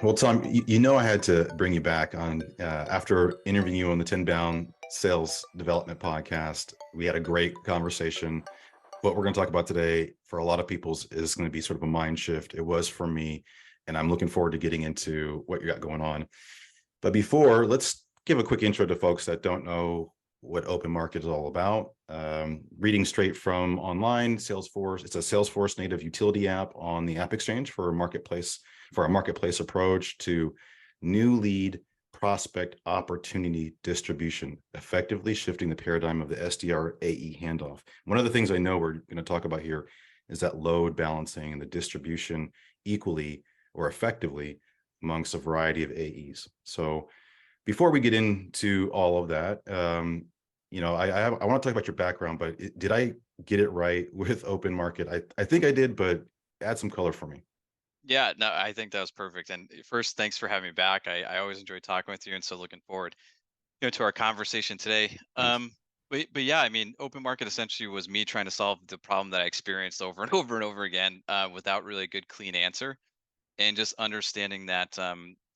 Well, Tom, you know I had to bring you back on after interviewing you on the 10 Bound Sales Development podcast. We had a great conversation. What we're going to talk about today for a lot of people is going to be sort of a mind shift. It was for me, and I'm looking forward to getting into what you got going on. But before, let's give a quick intro to folks that don't know what OpnMkt is all about. Reading straight from online, Salesforce. It's a Salesforce-Native utility app on the AppExchange for a marketplace approach to new lead prospect opportunity distribution, effectively shifting the paradigm of the SDR AE handoff. One of the things I know we're going to talk about here is that load balancing and the distribution equally or effectively amongst a variety of AEs. So before we get into all of that, I want to talk about your background, but did I get it right with OpnMkt? I think I did, but add some color for me. Yeah, no, I think that was perfect. And first, thanks for having me back. I always enjoy talking with you, and so looking forward, to our conversation today. Thanks. But yeah, I mean, open market essentially was me trying to solve the problem that I experienced over and over and over again, without really a good, clean answer, and just understanding that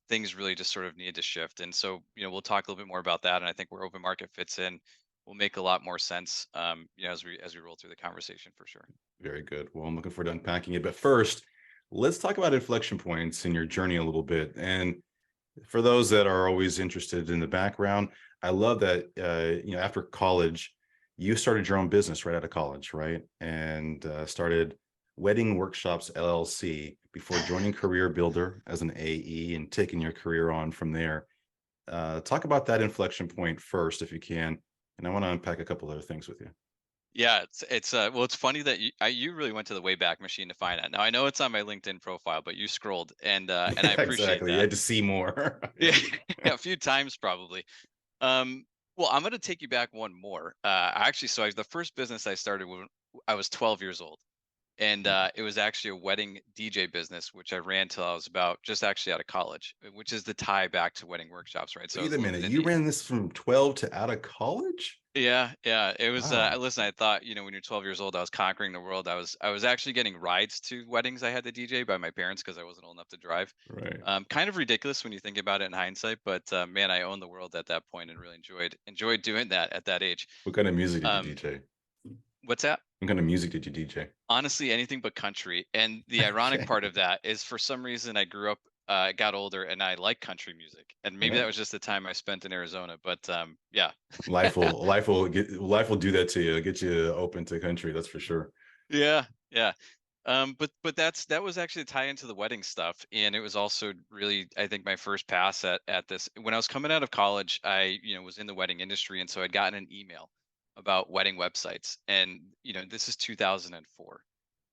things really just sort of needed to shift. And so, we'll talk a little bit more about that, and I think where open market fits in will make a lot more sense, as we roll through the conversation for sure. Very good. Well, I'm looking forward to unpacking it. But first, let's talk about inflection points in your journey a little bit. And for those that are always interested in the background, I love that, after college, you started your own business right out of college, right? And started Wedding Workshops LLC before joining CareerBuilder as an AE and taking your career on from there. Talk about that inflection point first, if you can. And I want to unpack a couple other things with you. Yeah, it's funny that you really went to the Wayback Machine to find that. Now I know it's on my LinkedIn profile, but you scrolled, and I Yeah, appreciate exactly. You that. had to see more. Yeah, a few times probably. Um, well, I'm gonna take you back one more. The first business I started when I was 12 years old, and it was actually a wedding DJ business, which I ran till I was about just actually out of college, which is the tie back to wedding workshops, right? So I Wait was a a little minute. bit in You the ran this from 12 to out of college? Yeah, yeah. It was Wow. listen, I thought, when you're 12 years old, I was conquering the world. I was actually getting rides to weddings I had to DJ by my parents because I wasn't old enough to drive. Right. Kind of ridiculous when you think about it in hindsight, but man, I owned the world at that point and really enjoyed doing that at that age. What kind of music did you Um, DJ? what's that? What kind of music did you DJ? Honestly, anything but country. And the ironic part Okay. of that is for some reason I grew up, got older, and I like country music. And maybe Yeah. that was just the time I spent in Arizona, but yeah. Life will do that to you, get you open to country, that's for sure. Yeah, yeah. But that was actually a tie into the wedding stuff, and it was also really, I think, my first pass at this. When I was coming out of college, I was in the wedding industry, and so I'd gotten an email about wedding websites, and this is 2004,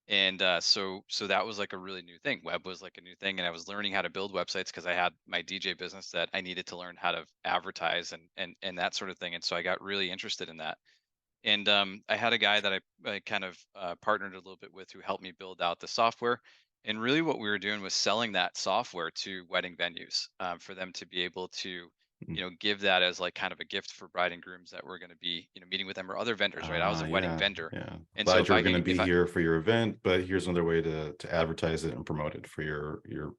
and so that was like a really new thing. Web was like a new thing, and I was learning how to build websites because I had my DJ business that I needed to learn how to advertise and that sort of thing, and so I got really interested in that. And I had a guy that I kind of partnered a little bit with who helped me build out the software. And really, what we were doing was selling that software to wedding venues, for them to be able to, Mm. give that as like kind of a gift for bride and grooms that were going to be, meeting with them or other vendors, right? I was a wedding Yeah, vendor, yeah. and so Glad if you were I going to could, be here for your event, but here's another way to advertise it and promote it for your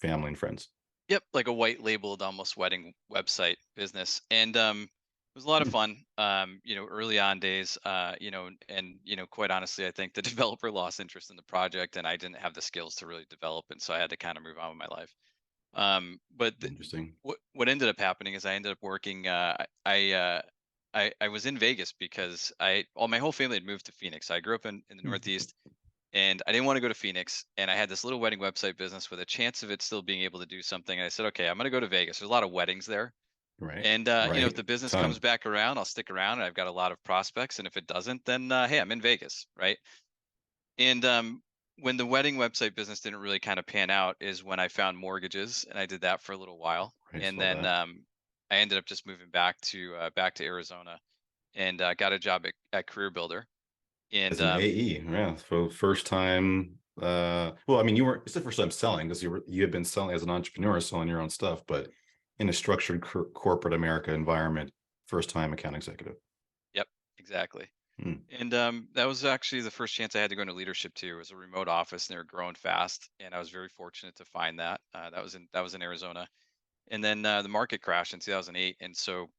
family and friends. yep, like a white labeled almost wedding website business. And it was a lot of Hmm. fun. Early on days, and quite honestly, I think the developer lost interest in the project and I didn't have the skills to really develop, and so I had to kind of move on with my life. But Interesting. what ended up happening is I ended up working, I was in Vegas because all my whole family had moved to Phoenix. I grew up in the Mhm. Northeast, and I didn't want to go to Phoenix. And I had this little wedding website business with a chance of it still being able to do something. And I said, okay, I'm going to go to Vegas. There's a lot of weddings there. Right. And, if Right. the business comes Ton. back around, I'll stick around and I've got a lot of prospects. And if it doesn't, then, hey, I'm in Vegas. Right. And, when the wedding website business didn't really kind of pan out is when I found mortgages, and I did that for a little while. Right. And Saw then, that. I ended up just moving back to Arizona, and got a job at CareerBuilder. And As an AE, yeah. So first time. Well, I mean, you weren't. It's the first time selling because you had been selling as an entrepreneur, selling your own stuff, but in a structured corporate America environment, first time account executive. yep, exactly. Hmm. And that was actually the first chance I had to go into leadership too. It was a remote office, and they were growing fast, and I was very fortunate to find that. That was in Arizona, and then the market crashed in 2008, and so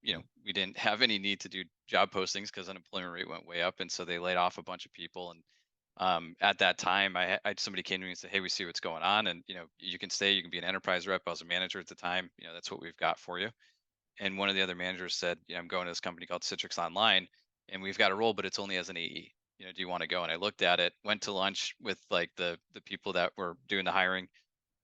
we didn't have any need to do job postings because unemployment rate went way up, and so they laid off a bunch of people. And at that time, somebody came to me and said, "Hey, we see what's going on, and you can stay, you can be an enterprise rep." I was a manager at the time. That's what we've got for you. And one of the other managers said, I'm going to this company called Citrix Online, and we've got a role, but it's only as an AE. Do you want to go? And I looked at it, went to lunch with like the people that were doing the hiring,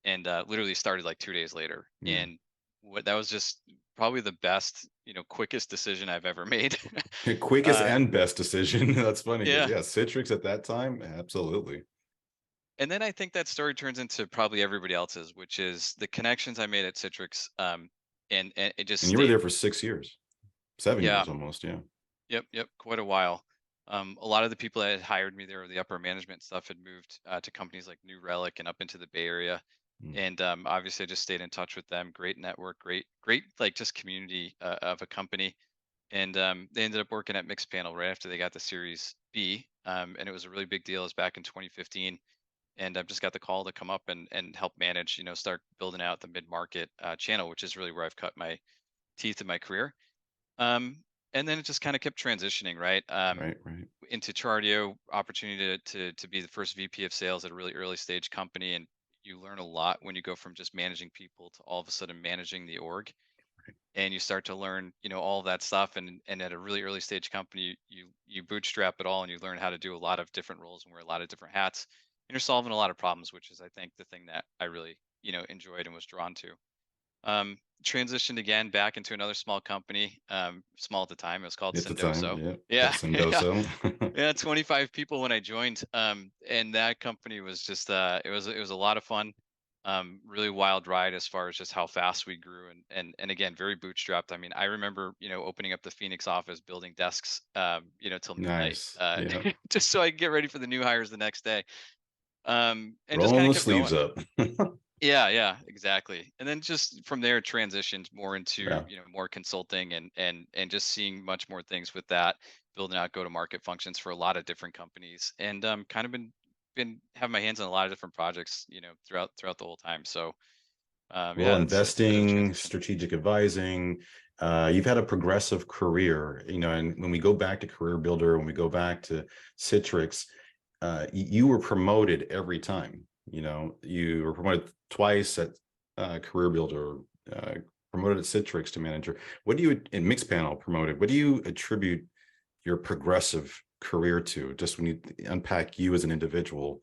and literally started like 2 days later. Yeah. And what that was just probably the best, quickest decision I've ever made. Quickest uh, and best decision. That's funny because yeah. yeah, Citrix at that time, absolutely. And then I think that story turns into probably everybody else's, which is the connections I made at Citrix. And it just And you were stayed. there for 6 years, seven Yeah. years almost. Yeah. Yep, quite a while. A lot of the people that had hired me there, the upper management stuff, had moved to companies like New Relic and up into the Bay Area, Mm. and obviously I just stayed in touch with them. Great network, great like just community of a company, and they ended up working at MixPanel right after they got the Series B, and it was a really big deal. It was back in 2015, and I've just got the call to come up and help manage, start building out the mid market channel, which is really where I've cut my teeth in my career. Um, and then it just kind of kept transitioning, right? Right. Right. Into Chardio, opportunity to be the first VP of sales at a really early stage company, and you learn a lot when you go from just managing people to all of a sudden managing the org, and you start to learn, all of that stuff. And at a really early stage company, you bootstrap it all, and you learn how to do a lot of different roles and wear a lot of different hats, and you're solving a lot of problems, which is I think the thing that I really enjoyed and was drawn to. Transitioned again back into another small company, small at the time. It was called At the time, Sendoso. yeah. At Yeah, yeah, Sendoso. yeah. 25 people when I joined, and that company was just it was a lot of fun. Really wild ride as far as just how fast we grew, and again very bootstrapped. I mean, I remember opening up the Phoenix office, building desks, till midnight, Nice. Yeah. just so I could get ready for the new hires the next day. And just Rolling kind of the kept sleeves going. up. Yeah, exactly. And then just from there transitioned more into, Yeah. more consulting and just seeing much more things with that, building out go-to-market functions for a lot of different companies. And kind of been having my hands on a lot of different projects, throughout the whole time. So Well, yeah, that's a bit of a investing, transition. strategic advising, you've had a progressive career, and when we go back to CareerBuilder, when we go back to Citrix, you were promoted every time. You were promoted twice at CareerBuilder, promoted at Citrix to manager. What do you, in MixPanel promoted, what do you attribute your progressive career to? Just when you unpack you as an individual,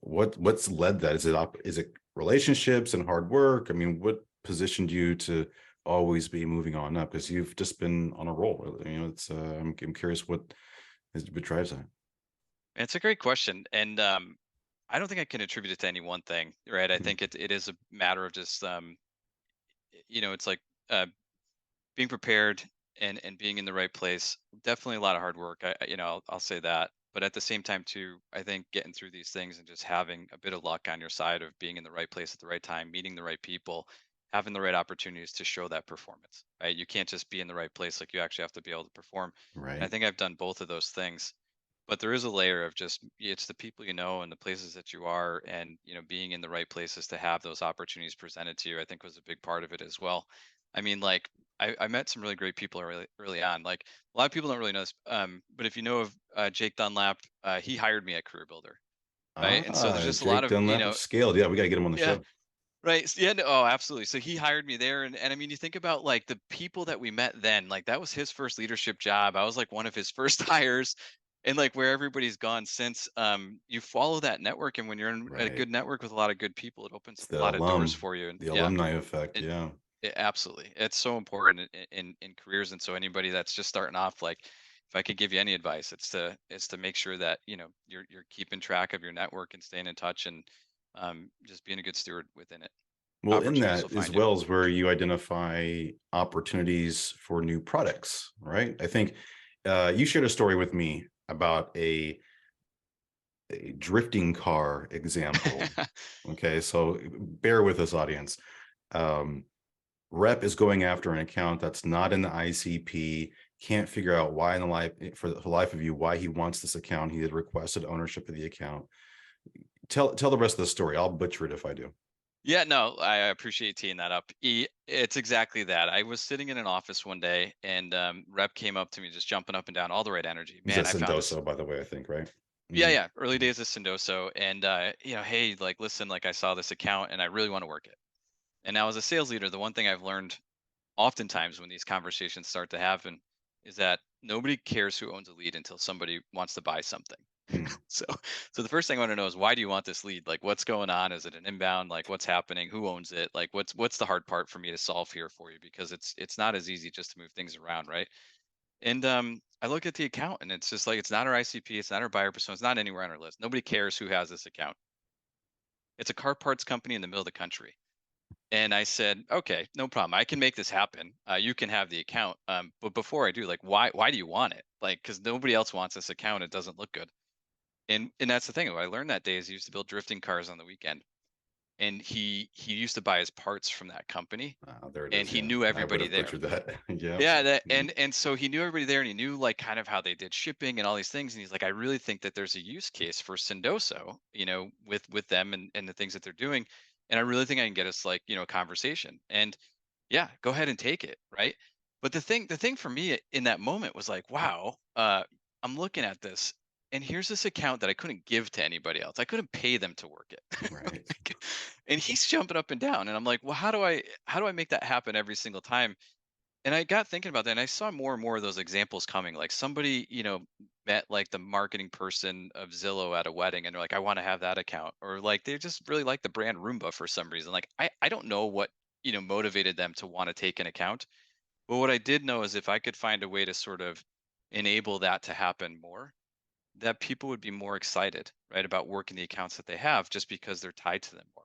what's led that? Is it relationships and hard work? I mean, what positioned you to always be moving on up? Because you've just been on a roll. It's I'm curious what drives that. It's a great question. And I don't think I can attribute it to any one thing, right? I Mhm. think it is a matter of just it's like uh being prepared and being in the right place. Definitely a lot of hard work. I'll say that. But at the same time too, I think getting through these things and just having a bit of luck on your side of being in the right place at the right time, meeting the right people, having the right opportunities to show that performance, right? You can't just be in the right place, like you actually have to be able to perform. And I Right, think I've done both of those things. But there is a layer of just it's the people and the places that you are, and being in the right places to have those opportunities presented to you, I think was a big part of it as well. I mean, like I met some really great people early on. Like a lot of people don't really know this, but if you know of Jake Dunlap, he hired me at CareerBuilder, right? And so there's just a lot Jake of Dunlap of Scaled. Yeah, we got to get him on the yeah, show. right. Yeah, no, oh, absolutely. So he hired me there, and I mean, you think about like the people that we met then, like that was his first leadership job. I was like one of his first hires, and like where everybody's gone since. You follow that network, and when you're in a Right. good network with a lot of good people, it opens It's up a lot of doors for you. And the yeah, alumni effect. it, Yeah. absolutely, it's so important in careers. And so anybody that's just starting off, like if I could give you any advice, it's to make sure that you're keeping track of your network and staying in touch, and just being a good steward within it. Well, in Opportunities will that as find you. well as where you identify opportunities for new products, right? I think you shared a story with me about a drifting car example. Okay, so bear with us, audience. Um, Rep is going after an account that's not in the ICP. can't figure out why in the life for the life of you why he wants this account. He had requested ownership of the account. Tell the rest of the story. I'll butcher it if I do. Yeah, no, I appreciate you teeing that up. It's exactly that. I was sitting in an office one day, and rep came up to me, just jumping up and down, all the right energy. He's Man, at I found this. Sendoso, by the way, I think, right? Yeah, Mhm. yeah, early Mhm. days of Sendoso, and hey, like, listen, like, I saw this account, and I really want to work it. And now, as a sales leader, the one thing I've learned oftentimes when these conversations start to happen is that nobody cares who owns a lead until somebody wants to buy something. Mm, So, so the first thing I want to know is, why do you want this lead? Like, what's going on? Is it an inbound? Like, what's happening? Who owns it? Like, what's the hard part for me to solve here for you? Because it's not as easy just to move things around, right? And I look at the account, and it's just like, it's not our ICP, it's not our buyer persona, it's not anywhere on our list. Nobody cares who has this account. It's a car parts company in the middle of the country. And I said, okay, no problem. I can make this happen. You can have the account. But before I do, like, why do you want it? Like, because nobody else wants this account. It doesn't look good. And that's the thing. What I learned that day is he used to build drifting cars on the weekend, and he used to buy his parts from that company, there it and is. he Yeah, knew I would everybody have there. butchered that. Yeah. Yeah, that Mhm. and so he knew everybody there, and he knew, like, kind of how they did shipping and all these things. And he's like, I really think that there's a use case for Sendoso, with them and the things that they're doing. And I really think I can get us, like, a conversation. And yeah, go ahead and take it, right? But the thing for me in that moment was like, wow, I'm looking at this, and here's this account that I couldn't give to anybody else. I couldn't pay them to work it. Right. Like, and he's jumping up and down, and I'm like, well, how do I make that happen every single time? And I got thinking about that, and I saw more and more of those examples coming. Like, somebody, met, like, the marketing person of Zillow at a wedding, and they're like, I want to have that account. Or, like, they just really like the brand Roomba for some reason. Like, I don't know what, motivated them to want to take an account. But what I did know is, if I could find a way to sort of enable that to happen more, that people would be more excited, right, about working the accounts that they have, just because they're tied to them more.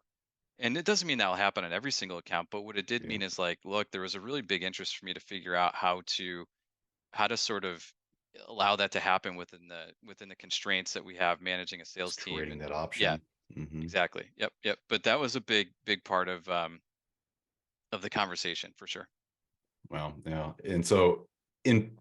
And it doesn't mean that'll happen on every single account, but what it did Yeah. mean is, like, look, there was a really big interest for me to figure out how to sort of allow that to happen within the constraints that we have managing a sales Just team. creating And that yeah, option. Hmm. exactly. Yep, yep. But that was a big part of the conversation for sure. Well, yeah. And so in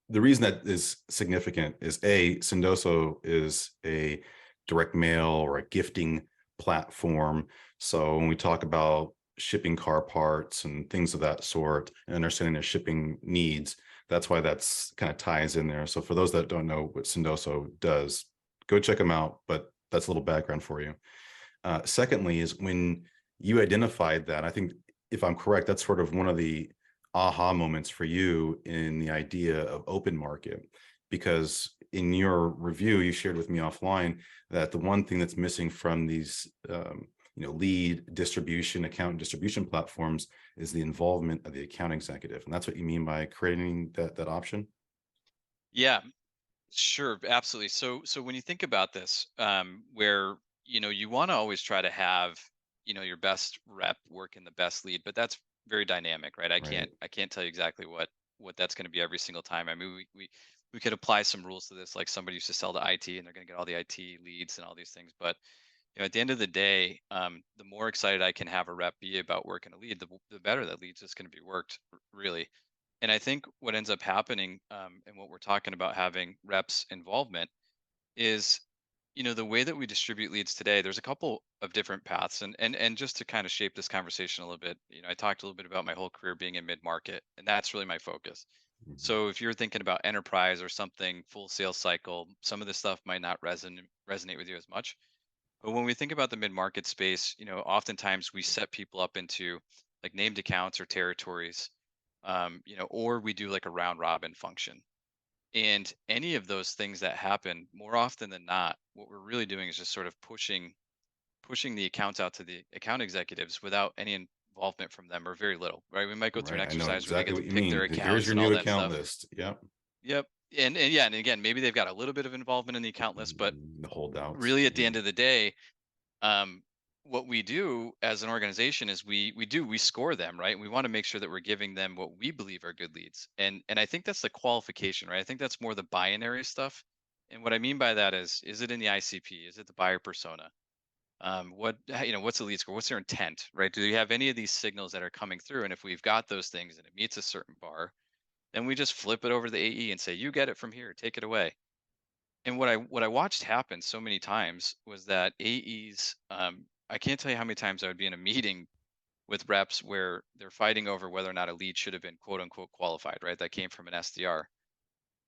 the reason that is significant is Sendoso is a direct mail or a gifting platform. So when we talk about shipping car parts and things of that sort and understanding their shipping needs, that's why that's kind of ties in there. So for those that don't know what Sendoso does, go check them out. But that's a little background for you. Secondly, is when you identified that, I think if I'm correct, that's sort of one of the aha moments for you in the idea of open market, because in your review, you shared with me offline that the one thing that's missing from these, lead distribution, account distribution platforms is the involvement of the account executive, and that's what you mean by creating that option. Yeah, sure, absolutely. So when you think about this, where you want to always try to have your best rep work in the best lead, but that's very dynamic, right? I can't Right. I can't tell you exactly what that's going to be every single time. I mean, we could apply some rules to this, like somebody used to sell to IT, and they're going to get all the IT leads and all these things. But at the end of the day, the more excited I can have a rep be about working a lead, the better that lead's just going to be worked, really. And I think what ends up happening, and what we're talking about having reps involvement, is the way that we distribute leads today. There's a couple of different paths, and just to kind of shape this conversation a little bit, I talked a little bit about my whole career being in mid market, and that's really my focus. Mhm. So if you're thinking about enterprise or something full sales cycle, some of this stuff might not resonate with you as much. But when we think about the mid market space, oftentimes we set people up into, like, named accounts or territories, or we do like a round robin function. And any of those things that happen, more often than not, what we're really doing is just sort of pushing the accounts out to the account executives without any involvement from them, or very little, right? We might go through an Right. I know exercise where they exactly get to what you pick their mean. Here's accounts your and all new that account stuff. list. Yep. Yep. And yeah, and again, maybe they've got a little bit of involvement in the account list, but The holdouts. really, at the Mhm. end of the day, um, what we do as an organization is we score them, right? We want to make sure that we're giving them what we believe are good leads. And I think that's the qualification, right? I think that's more the binary stuff. And what I mean by that is it in the ICP? Is it the buyer persona? What's the lead score? What's their intent, right? Do you have any of these signals that are coming through? And if we've got those things and it meets a certain bar, Then we just flip it over to the AE and say, "You get it from here, take it away." And what I watched happen so many times was that AEs, I can't tell you how many times I would be in a meeting with reps where they're fighting over whether or not a lead should have been quote unquote qualified, right? That came from an SDR.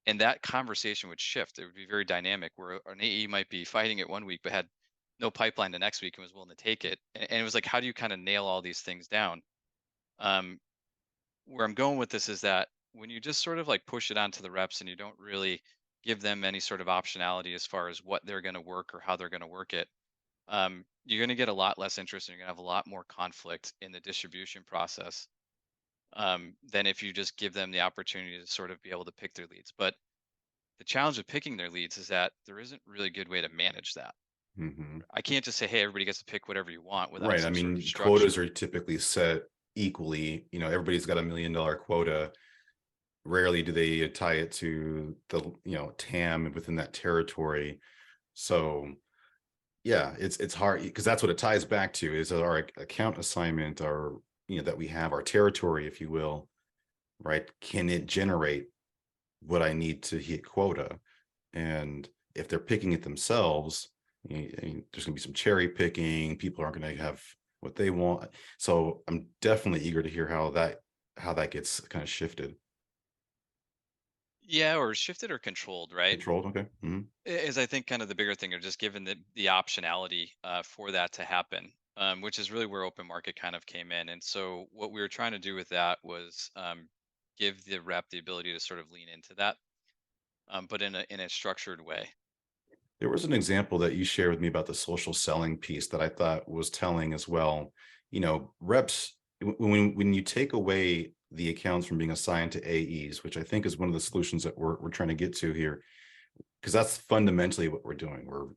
And that conversation would shift. It would be very dynamic where an AE might be fighting it one week, but had no pipeline the next week and was willing to take it. And it was like, how do you kind of nail all these things down? Um, where I'm going with this is that when you just sort of like push it onto the reps and you don't really give them any sort of optionality as far as what they're going to work or how they're going to work it, you're going to get a lot less interest and you're going to have a lot more conflict in the distribution process, than if you just give them the opportunity to sort of be able to pick their leads. But the challenge with picking their leads is that there isn't really a good way to manage that. Hmm. I can't just say, hey, everybody gets to pick whatever you want without Right. I some sort of mean, quotas structure. are typically set equally. Everybody's got $1 million quota. Rarely do they tie it to the TAM within that territory. So yeah, it's hard because that's what it ties back to is our account assignment, our that we have our territory, if you will, right? Can it generate what I need to hit quota? And if they're picking it themselves, there's going to be some cherry picking. People aren't going to have what they want. So I'm definitely eager to hear how that gets kind of shifted. Yeah, or shifted or controlled, right? Controlled. Okay. Hmm. Is I think kind of the bigger thing, or just given the optionality for that to happen, which is really where open market kind of came in. And so what we were trying to do with that was give the rep the ability to sort of lean into that, but in a structured way. There was an example that you shared with me about the social selling piece that I thought was telling as well. Reps, when you take away the accounts from being assigned to AEs, which I think is one of the solutions that we're trying to get to here, because that's fundamentally what we're doing. We're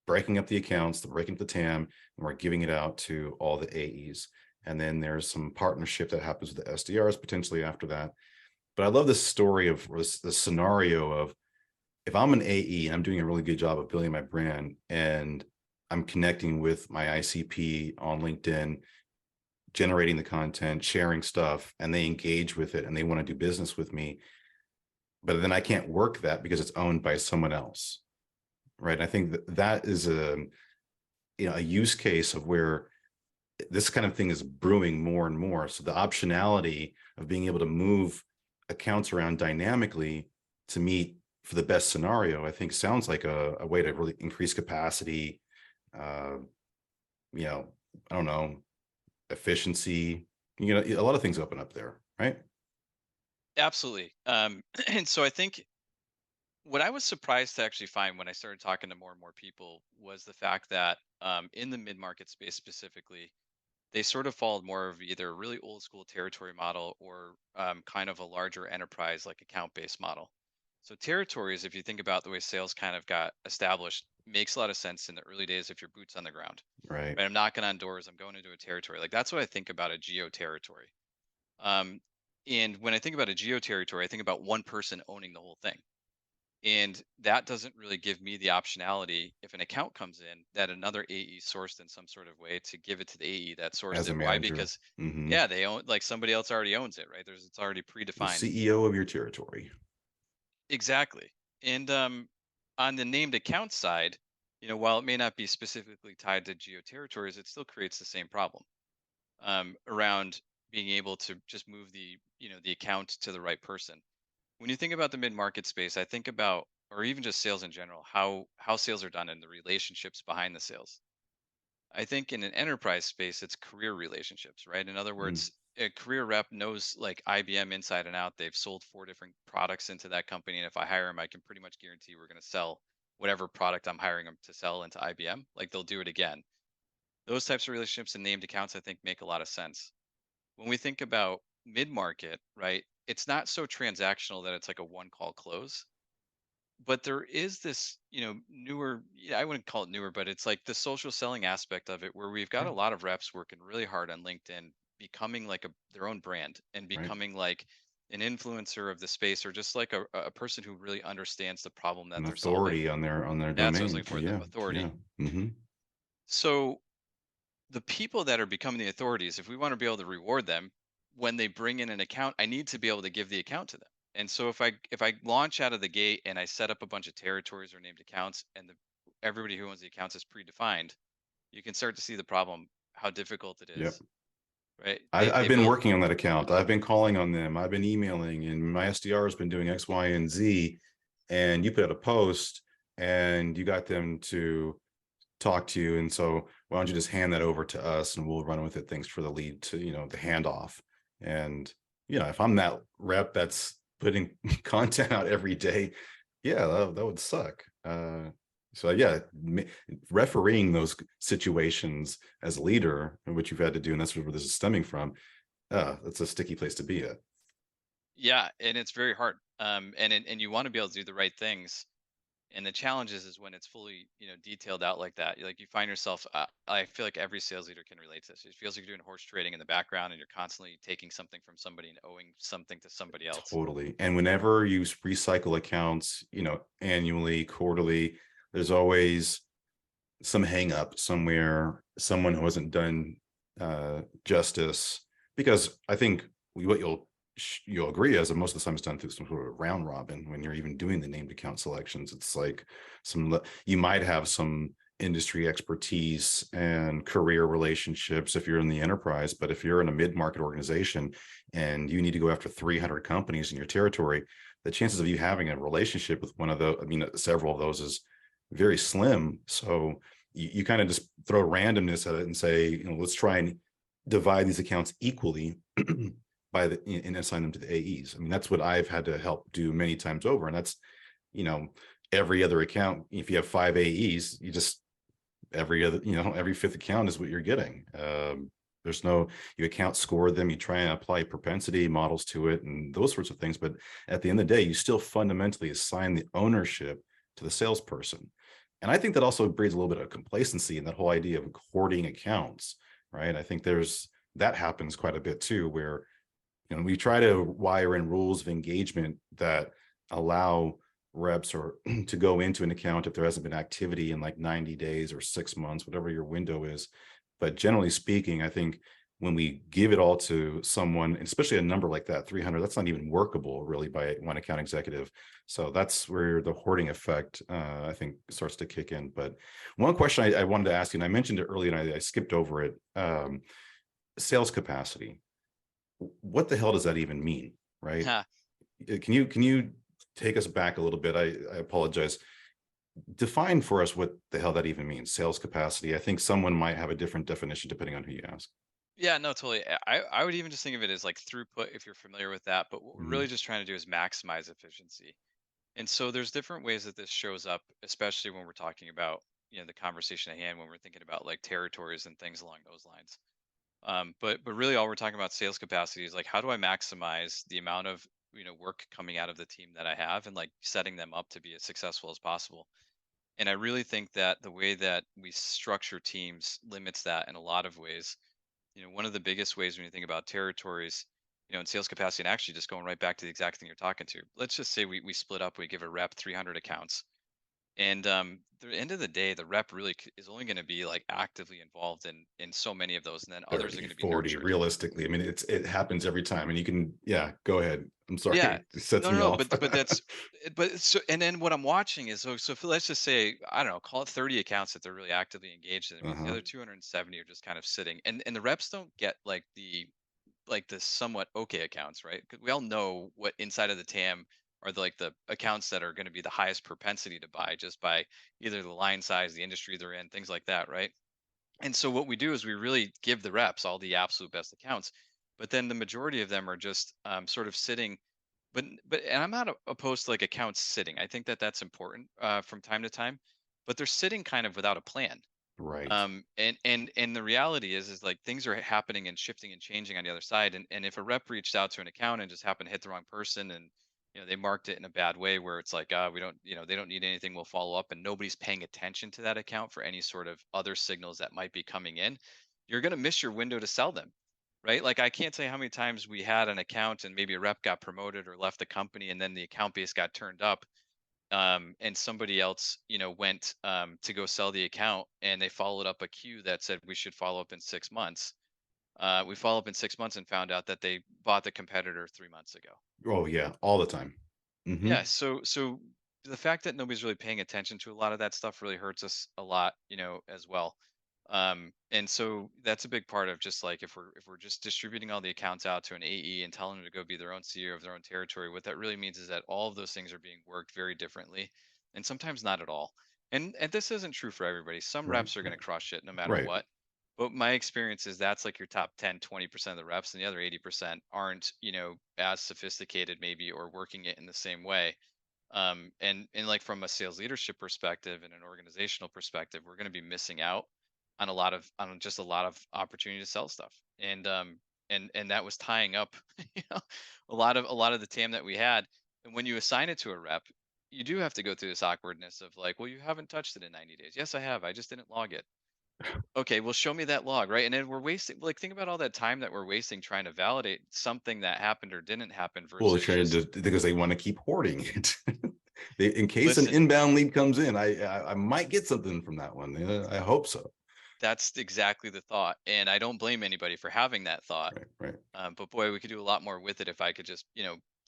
breaking up the accounts, breaking up the TAM, and we're giving it out to all the AEs. And then there's some partnership that happens with the SDRs potentially after that. But I love this story of or this scenario of if I'm an AE and I'm doing a really good job of building my brand and I'm connecting with my ICP on LinkedIn, generating the content, sharing stuff, and they engage with it and they want to do business with me, but then I can't work that because it's owned by someone else, right? And I think that is a use case of where this kind of thing is brewing more and more. So the optionality of being able to move accounts around dynamically to meet for the best scenario, I think sounds like a way to really increase capacity, uh, you know, I don't know, efficiency, a lot of things open up there, right? Absolutely. And so I think what I was surprised to actually find when I started talking to more and more people was the fact that, in the mid market space specifically, they sort of followed more of either a really old school territory model or kind of a larger enterprise like account based model. So territories, if you think about the way sales kind of got established, makes a lot of sense in the early days if your boots on the ground. Right. Right, I'm knocking on doors. I'm going into a territory. Like that's what I think about a geo territory. Um, and when I think about a geo territory, I think about one person owning the whole thing. And that doesn't really give me the optionality if an account comes in that another AE sourced in some sort of way to give it to the AE that sourced As a it. Why? manager. Because Hmm. yeah, they own, like somebody else already owns it, right? It's already The predefined. CEO of your territory. Exactly. And on the named account side, while it may not be specifically tied to geo territories, it still creates the same problem, around being able to just move the account to the right person. When you think about the mid-market space, I think about, or even just sales in general, how sales are done and the relationships behind the sales. I think in an enterprise space, it's career relationships, right? In other Mm, words, a career rep knows like IBM inside and out. They've sold 4 different products into that company, and if I hire them, I can pretty much guarantee we're going to sell whatever product I'm hiring them to sell into IBM. Like they'll do it again. Those types of relationships and named accounts, I think, make a lot of sense. When we think about mid-market, right? It's not so transactional that it's like a one-call close, but there is this, newer, yeah, I wouldn't call it newer, but it's like the social selling aspect of it where we've got a right. lot of reps working really hard on LinkedIn, becoming like their own brand and Right. becoming like an influencer of the space or just like a person who really understands the problem that An they're solving. authority on their That's what I was domain. looking for, the Yeah. authority. Yeah. Hmm. So the people that are becoming the authorities, if we want to be able to reward them when they bring in an account, I need to be able to give the account to them. And so if I launch out of the gate and I set up a bunch of territories or named accounts, and everybody who owns the accounts is predefined, you can start to see the problem, how difficult it Yep. is, right? I've They been build. working on that account. I've been calling on them. I've been emailing, and my SDR has been doing X, Y, and Z. And you put out a post, and you got them to talk to you. And so, why don't you just hand that over to us, and we'll run with it. Thanks for the lead to the handoff. And if I'm that rep that's putting content out every day, yeah, that would suck. So yeah, refereeing those situations as a leader, which you've had to do, and that's where this is stemming from. That's a sticky place to be at. Yeah, and it's very hard. And you want to be able to do the right things. And the challenge is when it's fully, detailed out like that. Like you find yourself, I feel like every sales leader can relate to this. It feels like you're doing horse trading in the background, and you're constantly taking something from somebody and owing something to somebody else. Totally. And whenever you recycle accounts, annually, quarterly, there's always some hang up somewhere, someone who hasn't done justice. Because I think what you'll agree is that most of the time it's done through some sort of round robin. When you're even doing the named account selections, it's like you might have some industry expertise and career relationships if you're in the enterprise, but if you're in a mid-market organization and you need to go after 300 companies in your territory, the chances of you having a relationship with one of those, I mean, several of those, is very slim. So you kind of just throw randomness at it and say, let's try and divide these accounts equally and assign them to the AEs. I mean, that's what I've had to help do many times over. And that's, you know, every other account, if you have 5 AEs, you just every fifth account is what you're getting. There's no, you account score them, you try and apply propensity models to it and those sorts of things. But at the end of the day, you still fundamentally assign the ownership to the salesperson. And I think that also breeds a little bit of complacency in that whole idea of hoarding accounts, right? I think that happens quite a bit too, where we try to wire in rules of engagement that allow reps or to go into an account if there hasn't been activity in like 90 days or 6 months, whatever your window is. But generally speaking, I think when we give it all to someone, especially a number like that, 300, that's not even workable really by one account executive. So that's where the hoarding effect, I think, starts to kick in. But one question I wanted to ask you, and I mentioned it earlier and I skipped over it, sales capacity. What the hell does that even mean, right? Huh. Can you take us back a little bit? I apologize. Define for us what the hell that even means, sales capacity. I think someone might have a different definition depending on who you ask. Yeah, no, totally. I would even just think of it as like throughput if you're familiar with that. But what we're really Mhm. just trying to do is maximize efficiency. And so there's different ways that this shows up, especially when we're talking about, the conversation at hand, when we're thinking about like territories and things along those lines. But really all we're talking about sales capacity is like, how do I maximize the amount of, work coming out of the team that I have, and like setting them up to be as successful as possible. And I really think that the way that we structure teams limits that in a lot of ways. One of the biggest ways when you think about territories, in sales capacity, and actually just going right back to the exact thing you're talking to, let's just say we split up, we give a rep 300 accounts. And the end of the day, the rep really is only going to be like actively involved in so many of those, and then others are 30, going to be 40, nurtured. realistically. I mean, it happens every time. And you can, yeah, go ahead. I'm Yeah. sorry. It sets No, no, me no, off. but so, and then what I'm watching is, so let's just say, I don't know, call it 30 accounts that they're really actively engaged in. It means the Uh-huh. other 270 are just kind of sitting, and the reps don't get like the somewhat okay accounts, right? Because we all know what inside of the TAM are the accounts that are going to be the highest propensity to buy, just by either the line size, the industry they're in, things like that, right? And so what we do is we really give the reps all the absolute best accounts, but then the majority of them are just sort of sitting. But and I'm not opposed to like accounts sitting. I think that that's important from time to time, but they're sitting kind of without a plan. Right. And the reality is like things are happening and shifting and changing on the other side. And if a rep reached out to an account and just happened to hit the wrong person, and they marked it in a bad way, where it's like, we don't, they don't need anything, we'll follow up, and nobody's paying attention to that account for any sort of other signals that might be coming in, you're going to miss your window to sell them, right? Like I can't tell you how many times we had an account and maybe a rep got promoted or left the company, and then the account base got turned up, and somebody else, went to go sell the account, and they followed up a queue that said we should follow up in 6 months. We follow up in 6 months and found out that they bought the competitor 3 months ago. Oh yeah, all the time. Hmm. Yeah, so the fact that nobody's really paying attention to a lot of that stuff really hurts us a lot, as well. And so that's a big part of just like if we're just distributing all the accounts out to an AE and telling them to go be their own CEO of their own territory, what that really means is that all of those things are being worked very differently, and sometimes not at all. And this isn't true for everybody. Some Right, reps are going to right, crush it no matter right. what. But my experience is that's like your top 10, 20% of the reps, and the other 80% aren't, as sophisticated maybe or working it in the same way. And like from a sales leadership perspective and an organizational perspective, we're going to be missing out on just a lot of opportunity to sell stuff. And that was tying up you know a lot of the TAM that we had. And when you assign it to a rep, you do have to go through this awkwardness of like, well, you haven't touched it in 90 days. Yes, I have. I just didn't log it. Okay, well, show me that log, right? And then we're wasting, like, think about all that time that we're wasting trying to validate something that happened or didn't happen Well, they're versus trying just to, because they want to keep hoarding it. In case an listen. inbound lead comes in, I might get something from that one. I hope so. That's exactly the thought, and I don't blame anybody for having that thought. Right, right. But boy, we could do a lot more with it if I could just,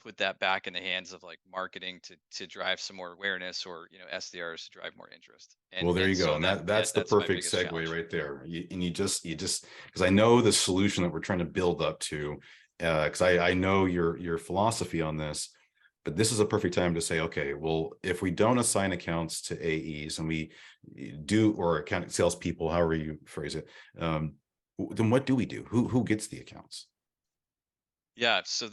put that back in the hands of like marketing to drive some more awareness, or SDRs to drive more interest. And Well, there and you go. so And that that's the that's my perfect biggest segue challenge. right there. And you just, because I know the solution that we're trying to build up to, because I know your philosophy on this, but this is a perfect time to say, okay, well, if we don't assign accounts to AEs and we do, or account salespeople, however you phrase it, then what do we do? Who gets the accounts? Yeah. So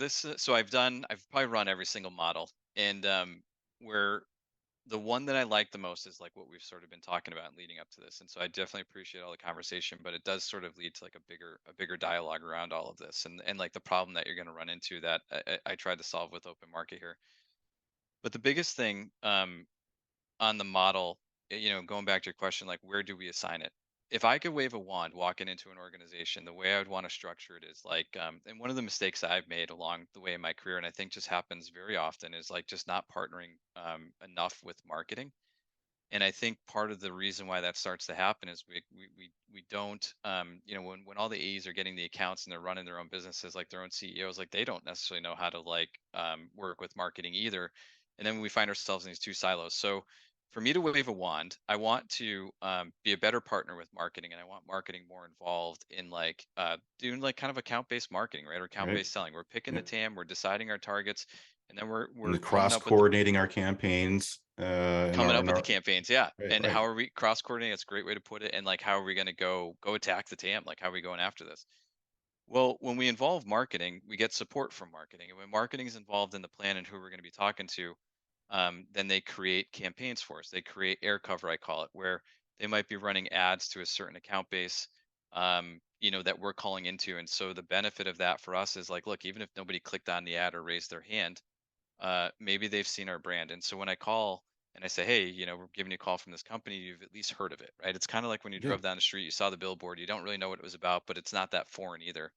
I've probably run every single model, and where the one that I like the most is like what we've sort of been talking about leading up to this. And so I definitely appreciate all the conversation, but it does sort of lead to like a bigger dialogue around all of this, and like the problem that you're going to run into that I tried to solve with open market here. But the biggest thing on the model, going back to your question, like where do we assign it? If I could wave a wand walking into an organization, the way I would want to structure it is like, and one of the mistakes I've made along the way in my career, and I think just happens very often, is like just not partnering enough with marketing. And I think part of the reason why that starts to happen is we don't, when all the A's are getting the accounts and they're running their own businesses, like their own CEOs, like they don't necessarily know how to like work with marketing either. And then we find ourselves in these two silos. So for me to wave a wand, I want to be a better partner with marketing, and I want marketing more involved in like doing like kind of account based marketing, right, or account Right. based selling. We're picking the Yep. TAM, we're deciding our targets, and then we're And the we're coming cross up with the coordinating our campaigns, coming up with the campaigns, yeah. right, And right, how are we cross coordinating? That's a great way to put it. And like, how are we going to go attack the TAM? Like, how are we going after this? Well, when we involve marketing, we get support from marketing, and when marketing is involved in the plan and who we're going to be talking to, then they create campaigns for us. They create air cover, I call it, where they might be running ads to a certain account base, that we're calling into. And so the benefit of that for us is like, look, even if nobody clicked on the ad or raised their hand, maybe they've seen our brand. And so when I call and I say, hey, we're giving you a call from this company, you've at least heard of it, right? It's kind of like when you yeah, drove down the street, you saw the billboard, you don't really know what it was about, but it's not that foreign either.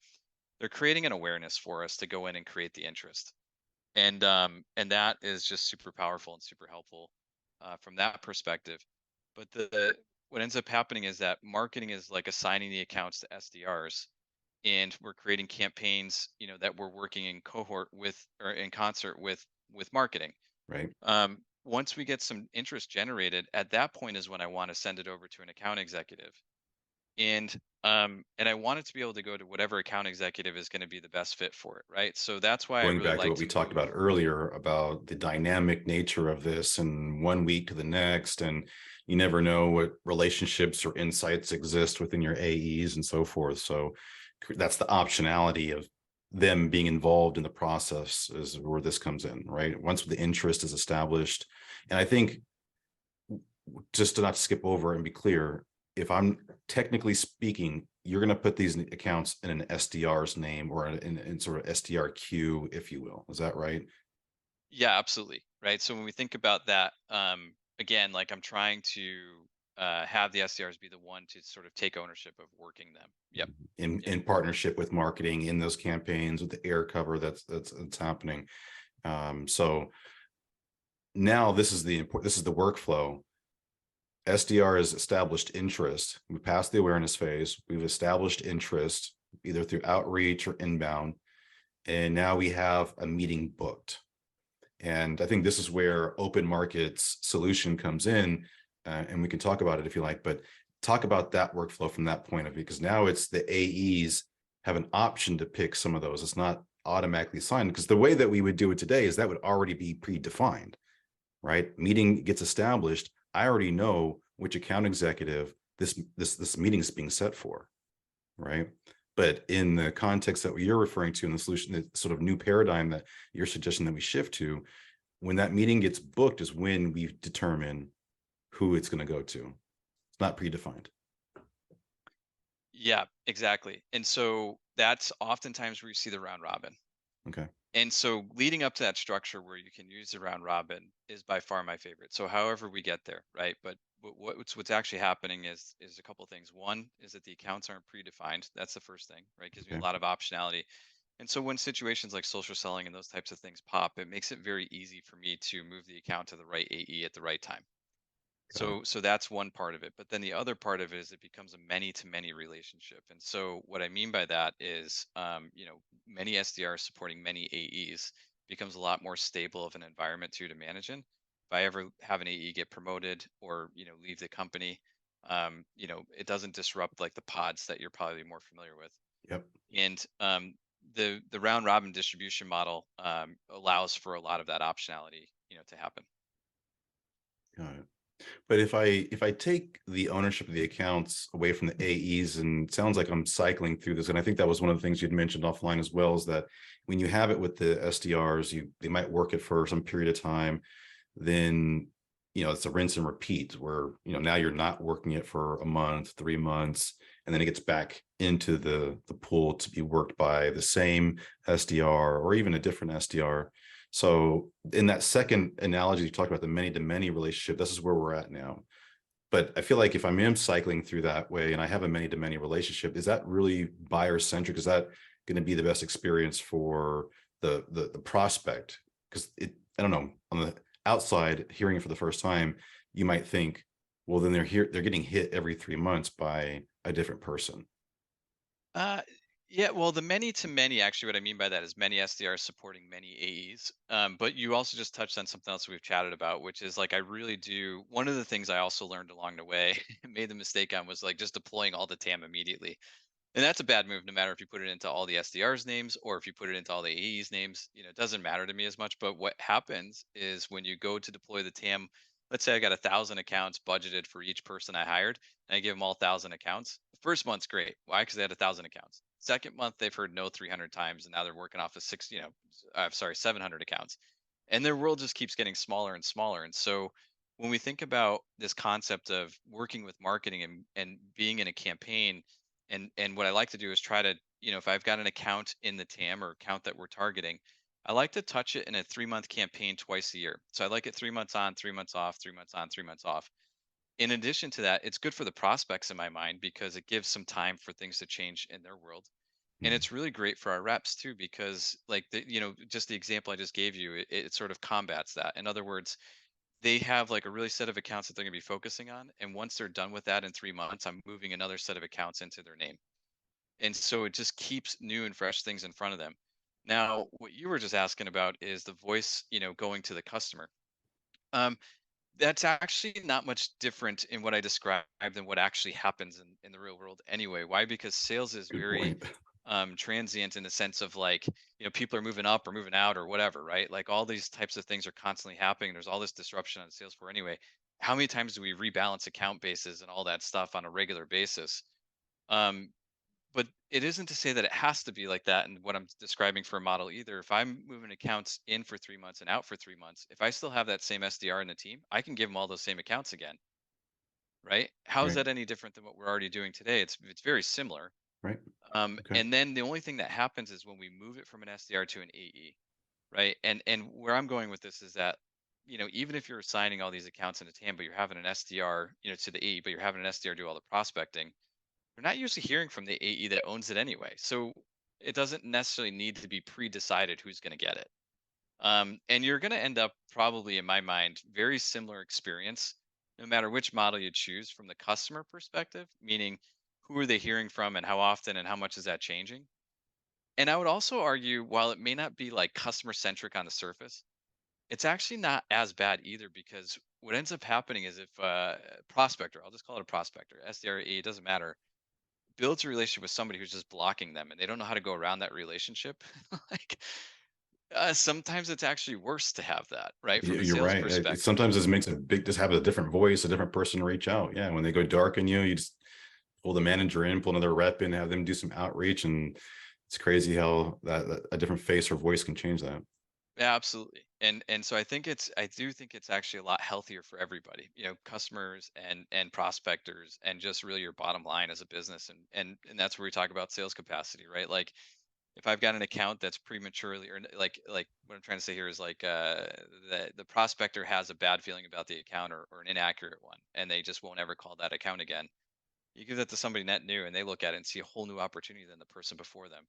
They're creating an awareness for us to go in and create the interest. And that is just super powerful and super helpful from that perspective. But the what ends up happening is that marketing is like assigning the accounts to SDRs, and we're creating campaigns, that we're working in cohort with or in concert with marketing. right. Once we get some interest generated, at that point is when I want to send it over to an account executive, and I want it to be able to go to whatever account executive is going to be the best fit for it, right? So that's why I Going really back to like what we to talked move. about earlier about the dynamic nature of this, and one week to the next, and you never know what relationships or insights exist within your AEs and so forth. So that's the optionality of them being involved in the process is where this comes in, right? Once the interest is established. And I think, just to not skip over and be clear, if I'm technically speaking, you're going to put these accounts in an SDR's name, or in sort of SDR queue, if you will. Is that right? Yeah, absolutely. Right. So when we think about that, again, like I'm trying to have the SDRs be the one to sort of take ownership of working them. Yep. Yep. In partnership with marketing in those campaigns, with the air cover that's happening. So now this is the workflow. SDR has established interest. We passed the awareness phase. We've established interest. either through outreach or inbound. And now we have a meeting booked. And I think this is where Open Market's solution comes in. And we can talk about it if you like, but talk about that workflow from that point of view, because now it's the AEs have an option to pick some of those. It's not automatically signed, because the way that we would do it today is that would already be predefined, right? Meeting gets established. I already know which account executive this meeting is being set for, right? But in the context that you're referring to in the solution, the sort of new paradigm that you're suggesting that we shift to, when that meeting gets booked is when we determine who it's going to go to. It's not predefined. Yeah, exactly. And so that's oftentimes where you see the round robin. Okay. And so leading up to that structure where you can use the round robin is by far my favorite. So however we get there, right? But what's actually happening is a couple things. One is that the accounts aren't predefined. That's the first thing, right? Gives me a Okay. lot of optionality. And so when situations like social selling and those types of things pop, it makes it very easy for me to move the account to the right AE at the right time. Got it. So that's one part of it. But then the other part of it is it becomes a many to many relationship. And so what I mean by that is, many SDRs supporting many AEs becomes a lot more stable of an environment too to manage in. If I ever have an AE get promoted or leave the company, it doesn't disrupt like the pods that you're probably more familiar with. Yep. And the round robin distribution model allows for a lot of that optionality, to happen. Got it. But if I take the ownership of the accounts away from the AEs, and it sounds like I'm cycling through this, and I think that was one of the things you'd mentioned offline as well, is that when you have it with the SDRs, they might work it for some period of time, then it's a rinse and repeat where now you're not working it for a month, 3 months, and then it gets back into the pool to be worked by the same SDR or even a different SDR. So in that second analogy, you talked about the many to many relationship. This is where we're at now. But I feel like if I'm cycling through that way and I have a many to many relationship, is that really buyer centric? Is that going to be the best experience for the prospect? Because I don't know, on the outside, hearing it for the first time, you might think, well, then they're getting hit every 3 months by a different person. Uh, yeah, well, the many to many, actually, what I mean by that is many SDRs supporting many AEs. But you also just touched on something else we've chatted about, which is like I really do. One of the things I also learned along the way, made the mistake on, was like just deploying all the TAM immediately. And that's a bad move, no matter if you put it into all the SDRs names or if you put it into all the AEs names, it doesn't matter to me as much. But what happens is when you go to deploy the TAM, let's say I got 1,000 accounts budgeted for each person I hired, and I give them all 1,000 accounts. The first month's great. Why? Because they had 1,000 accounts. Second month, they've heard no 300 times, and now they're working off of 700 accounts. And their world just keeps getting smaller and smaller. And so when we think about this concept of working with marketing and being in a campaign, and what I like to do is try to, if I've got an account in the TAM or account that we're targeting, I like to touch it in a 3 month campaign twice a year. So I like it 3 months on, 3 months off, 3 months on, 3 months off. In addition to that, it's good for the prospects in my mind because it gives some time for things to change in their world. And Hmm. it's really great for our reps too, because like just the example I just gave you, it sort of combats that. In other words, they have like a really set of accounts that they're going to be focusing on. And once they're done with that in 3 months, I'm moving another set of accounts into their name. And so it just keeps new and fresh things in front of them. Now, what you were just asking about is the voice, going to the customer. Um, that's actually not much different in what I described than what actually happens in the real world anyway. Why? Because sales is Good very point. transient in the sense of like, people are moving up or moving out or whatever, right? Like all these types of things are constantly happening. There's all this disruption on sales floor anyway. How many times do we rebalance account bases and all that stuff on a regular basis? Um, but it isn't to say that it has to be like that and what I'm describing for a model either. If I'm moving accounts in for 3 months and out for 3 months, if I still have that same SDR in the team, I can give them all those same accounts again, right? How is Right. that any different than what we're already doing today? It's very similar. Right. Okay. And then the only thing that happens is when we move it from an SDR to an AE, right? And where I'm going with this is that, even if you're assigning all these accounts in a TAM, but you're having an SDR, to the AE, but you're having an SDR do all the prospecting, they're not usually hearing from the AE that owns it anyway. So it doesn't necessarily need to be pre-decided who's going to get it. And you're going to end up probably, in my mind, very similar experience, no matter which model you choose from the customer perspective. Meaning, who are they hearing from and how often and how much is that changing? And I would also argue, while it may not be like customer centric on the surface, it's actually not as bad either, because what ends up happening is if prospector, I'll just call it a prospector, SDRE, it doesn't matter, builds a relationship with somebody who's just blocking them and they don't know how to go around that relationship, like sometimes it's actually worse to have that, right? From a You're sales right. perspective. Sometimes it makes a big, just have a different voice, a different person reach out. Yeah. When they go dark on you, you just pull the manager in, pull another rep in, have them do some outreach. And it's crazy how that a different face or voice can change that. Yeah, absolutely. And so I do think it's actually a lot healthier for everybody, customers and prospectors, and just really your bottom line as a business. And that's where we talk about sales capacity, right? Like if I've got an account that's prematurely, or like what I'm trying to say here is like the prospector has a bad feeling about the account, or an inaccurate one, and they just won't ever call that account again. You give that to somebody net new and they look at it and see a whole new opportunity than the person before them.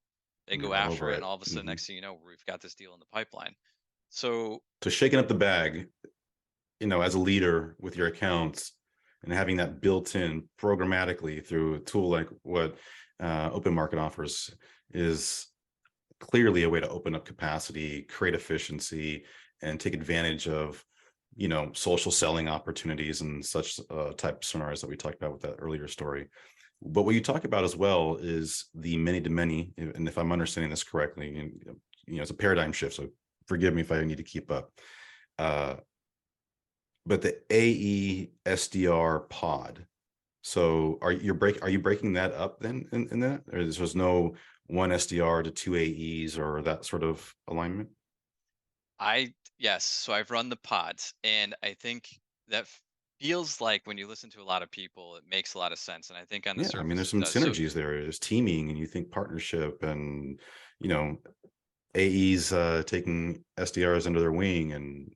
They And go they're all after over it, and it. all of a sudden, Mhm. next thing you know, we've got this deal in the pipeline. So So shaking up the bag, as a leader with your accounts and having that built in programmatically through a tool like what OpenMarket offers is clearly a way to open up capacity, create efficiency, and take advantage of, social selling opportunities and such type of scenarios that we talked about with that earlier story. But what you talk about as well is the many to many, and if I'm understanding this correctly, it's a paradigm shift. So forgive me if I need to keep up. Uh, but the AE SDR pod. So are you breaking that up then in that? Or there's no one SDR to two AEs or that sort of alignment? yes, so I've run the pods, and I think that feels like, when you listen to a lot of people, it makes a lot of sense, and I think on the Yeah, I mean, surface there's it some does. So synergies there. There's teaming, and you think partnership, and you know, AEs taking SDRs under their wing, and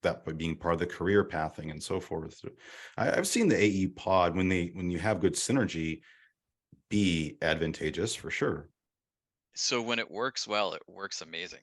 that by being part of the career pathing and so forth. So I've seen the AE pod when you have good synergy be advantageous for sure, so when it works well, it works amazing.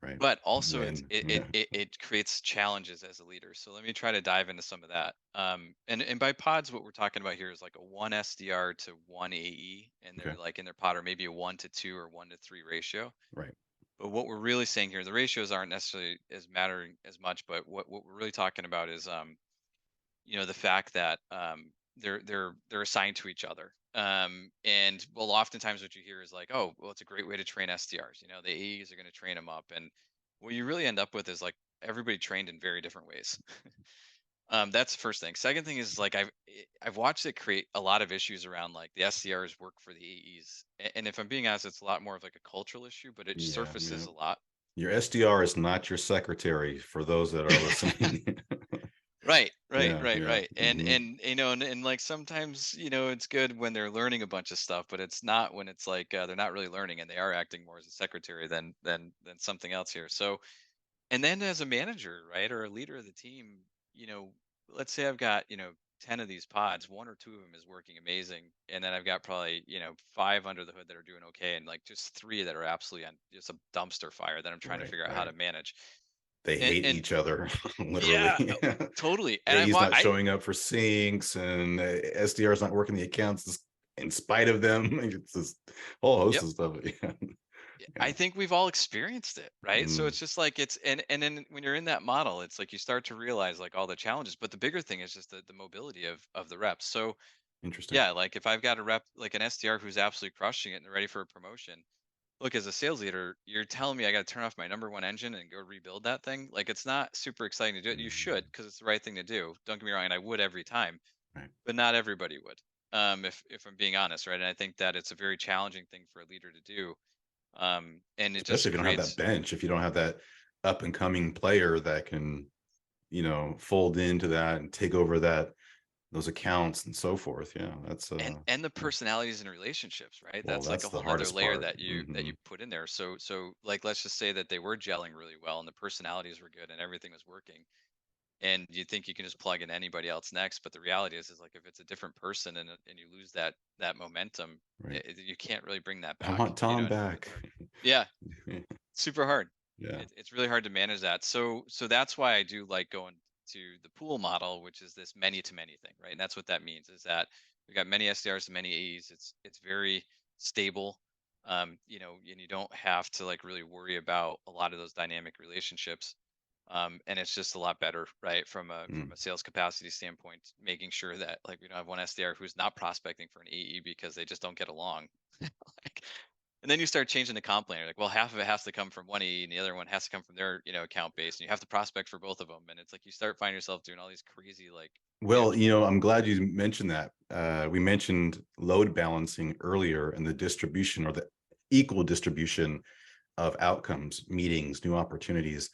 right? But also When it creates challenges as a leader. So let me try to dive into some of that. And by pods, what we're talking about here is like a one SDR to one AE, and okay, they're like in their pod, or maybe a 1 to 2 or 1 to 3 ratio. right, But what we're really saying here, the ratios aren't necessarily as mattering as much, but what we're really talking about is the fact that they're assigned to each other. And well, oftentimes what you hear is like, oh, well, it's a great way to train SDRs. The AEs are going to train them up, and what you really end up with is like everybody trained in very different ways. That's the first thing. Second thing is like I've watched it create a lot of issues around like the SDRs work for the AEs, and if I'm being honest, it's a lot more of like a cultural issue, but it yeah, surfaces a lot. Your SDR is not your secretary for those that are listening. Right, right, Yeah, right, yeah. right. And like sometimes, it's good when they're learning a bunch of stuff, but it's not when it's like they're not really learning and they are acting more as a secretary than something else here. So, and then as a manager, right, or a leader of the team, let's say I've got, 10 of these pods, one or two of them is working amazing, and then I've got probably, five under the hood that are doing okay, and like just three that are absolutely on just a dumpster fire that I'm trying to Right, figure out how right. to manage. They And hate and each other, yeah, literally. totally. And AE's not showing up for syncs, and SDR is not working the accounts in spite of them. It's this whole host yep. of stuff. Yeah, I yeah. think we've all experienced it, right? So Mm, it's just like and then when you're in that model, it's like you start to realize like all the challenges, but the bigger thing is just the mobility of the reps. So interesting. yeah, like if I've got a rep like an SDR who's absolutely crushing it and ready for a promotion, look, as a sales leader, you're telling me I got to turn off my number one engine and go rebuild that thing. Like it's not super exciting to do it. You should, Mm, because it's the right thing to do. Don't get me wrong, and I would every time, right. but not everybody would. If I'm being honest, right? And I think that it's a very challenging thing for a leader to do. And it Especially just if you don't have that creates. bench, if you don't have that up and coming player that can, fold into that and take over those accounts and so forth. Yeah, that's And the yeah. personalities and relationships, right? Well, That's like that's a the whole nother hardest layer part. that you put in there. So like let's just say that they were gelling really well and the personalities were good and everything was working. And you think you can just plug in anybody else next, but the reality is like if it's a different person and you lose that momentum, Right. you can't really bring that I back. want Tom And back. yeah, super hard. Yeah. It's really hard to manage that. So that's why I do like going to the pool model, which is this many to many thing, right? And that's what that means is that We've got many SDRs and many AEs. It's very stable. And you don't have to like really worry about a lot of those dynamic relationships. And it's just a lot better, right? From Mm. a sales capacity standpoint, making sure that like we don't have one SDR who's not prospecting for an AE because they just don't get along. Like, and then you start changing the comp plan. You're like, well, half of it has to come from one AE and the other one has to come from their, account base. And you have to prospect for both of them. And it's like you start finding yourself doing all these crazy like Well, shifts. I'm glad you mentioned that. We mentioned load balancing earlier and the distribution or the equal distribution of outcomes, meetings, new opportunities.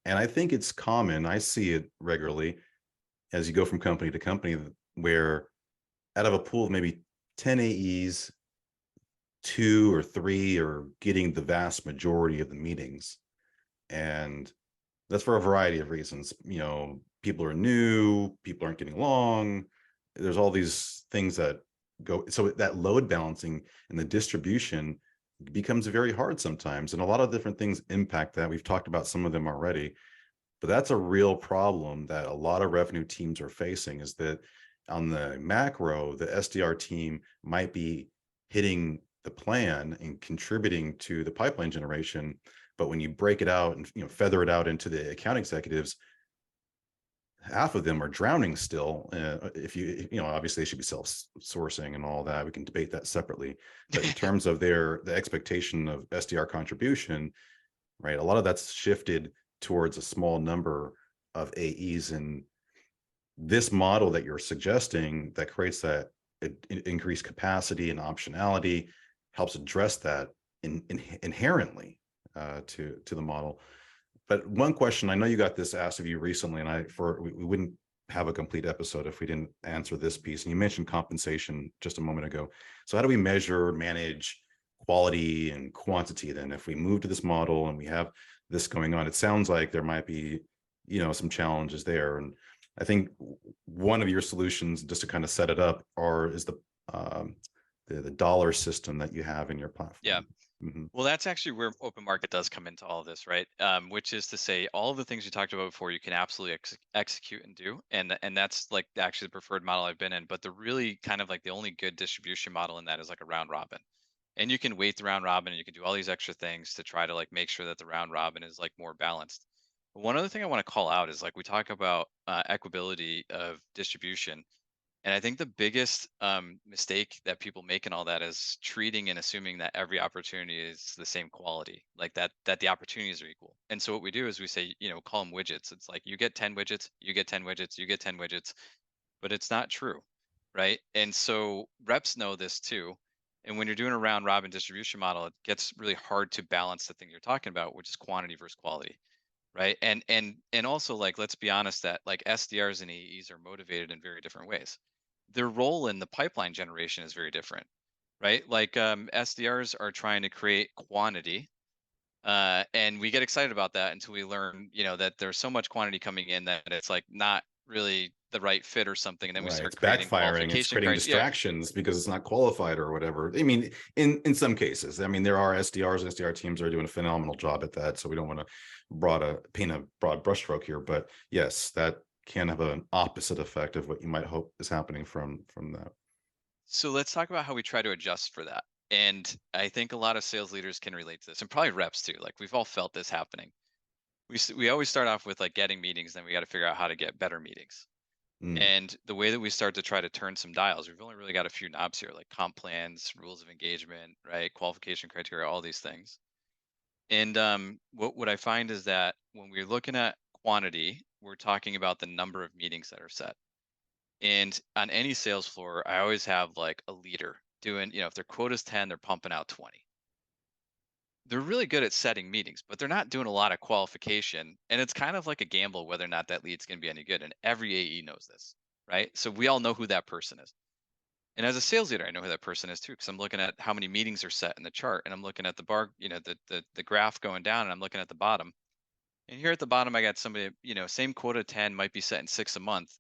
And I think it's common. I see it regularly as you go from company to company where out of a pool of maybe 10 AEs, two or three are getting the vast majority of the meetings. And that's for a variety of reasons. People are new, people aren't getting along. There's all these things that go. So that load balancing and the distribution becomes very hard sometimes. And a lot of different things impact that. We've talked about some of them already, but that's a real problem that a lot of revenue teams are facing, is that on the macro, the SDR team might be hitting the plan and contributing to the pipeline generation. But when you break it out and feather it out into the account executives, half of them are drowning still. If obviously they should be self-sourcing and all that. We can debate that separately. But in terms of the expectation of SDR contribution, right, a lot of that's shifted towards a small number of AEs. And this model that you're suggesting that creates that increased capacity and optionality helps address that inherently to the model. But one question, I know you got this asked of you recently, and we wouldn't have a complete episode if we didn't answer this piece. And you mentioned compensation just a moment ago. So how do we measure, manage quality and quantity then? If we move to this model and we have this going on, it sounds like there might be, some challenges there. And I think one of your solutions, just to kind of set it up, is the dollar system that you have in your Yeah. platform. Mhm. Well, that's actually where open market does come into all of this, right? Which is to say, all of the things you talked about before, you can absolutely execute and do, and that's like actually the preferred model I've been in. But the really kind of like the only good distribution model in that is like a round robin, and you can weight the round robin, and you can do all these extra things to try to like make sure that the round robin is like more balanced. But one other thing I want to call out is like we talk about equability of distribution. And I think the biggest mistake that people make in all that is treating and assuming that every opportunity is the same quality, like that the opportunities are equal. And so what we do is we say, call them widgets. It's like you get 10 widgets, you get 10 widgets, you get 10 widgets, but it's not true, right? And so reps know this too. And when you're doing a round robin distribution model, it gets really hard to balance the thing you're talking about, which is quantity versus quality, right? And also like let's be honest that like SDRs and AEs are motivated in very different ways. Their role in the pipeline generation is very different, right? Like SDRs are trying to create quantity, and we get excited about that until we learn, that there's so much quantity coming in that it's like not really the right fit or something, and then we Right. start It's creating backfiring. It's qualification creating criteria. Yeah, distractions because it's not qualified or whatever. I mean, in some cases, I mean, there are SDRs and SDR teams that are doing a phenomenal job at that. So we don't want to paint a broad brushstroke here, but yes, that can have an opposite effect of what you might hope is happening from that. so let's talk about how we try to adjust for that. And I think a lot of sales leaders can relate to this, and probably reps too. Like we've all felt this happening. We always start off with like getting meetings, then we got to figure out how to get better meetings. Mm. And the way that we start to try to turn some dials, we've only really got a few knobs here, like comp plans, rules of engagement, right? Qualification criteria, all these things. And what I find is that when we're looking at quantity, we're talking about the number of meetings that are set. And on any sales floor, I always have like a leader doing, if their quota's 10, they're pumping out 20. They're really good at setting meetings, but they're not doing a lot of qualification. And it's kind of like a gamble whether or not that lead's going to be any good. And every AE knows this, right? So we all know who that person is. And as a sales leader, I know who that person is too, because I'm looking at how many meetings are set in the chart, and I'm looking at the bar, the graph going down, and I'm looking at the bottom. And here at the bottom, I got somebody, same quota 10 might be set in 6 a month.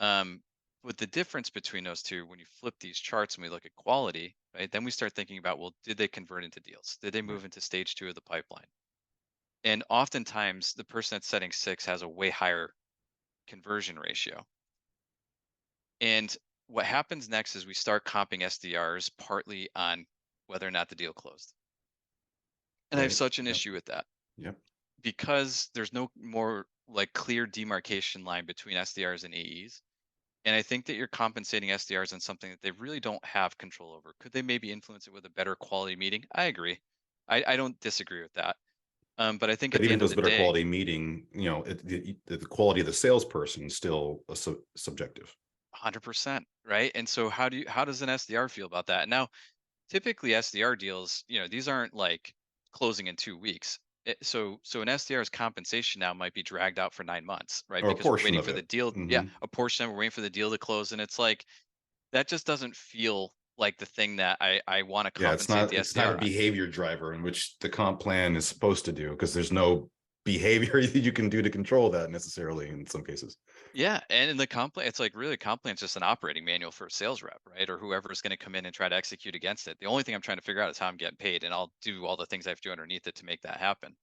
Um, with the difference between those two, when you flip these charts and we look at quality, right, then we start thinking about, well, did they convert into deals? Did they Right. move into stage 2 of the pipeline? And oftentimes, the person that's setting 6 has a way higher conversion ratio. And what happens next is we start comping SDRs partly on whether or not the deal closed. And I have Right. such an Yep. issue with that Yep. because there's no more like clear demarcation line between SDRs and AEs. And I think that you're compensating SDRs on something that they really don't have control over. Could they maybe influence it with a better quality meeting? I agree. I don't disagree with that. But I think But at the even end of those the better day, quality meeting, the quality of the salesperson is still subjective. 100%, right? And so how does an SDR feel about that? Now, typically SDR deals, these aren't like closing in 2 weeks. So an SDR's compensation now might be dragged out for 9 months, right? Or a Because we're portion waiting of for the it. deal. Yeah, Hmm. a portion of it, we're waiting for the deal to close, and it's like that just doesn't feel like the thing that I want to Yeah, it's compensate not the it's not a SDR on. behavior driver in which the comp plan is supposed to do, because there's no behavior that you can do to control that necessarily in some cases. Yeah, and in the comp plan, it's like really comp plan is just an operating manual for a sales rep, right? Or whoever is going to come in and try to execute against it. The only thing I'm trying to figure out is how I'm getting paid, and I'll do all the things I have to do underneath it to make that happen.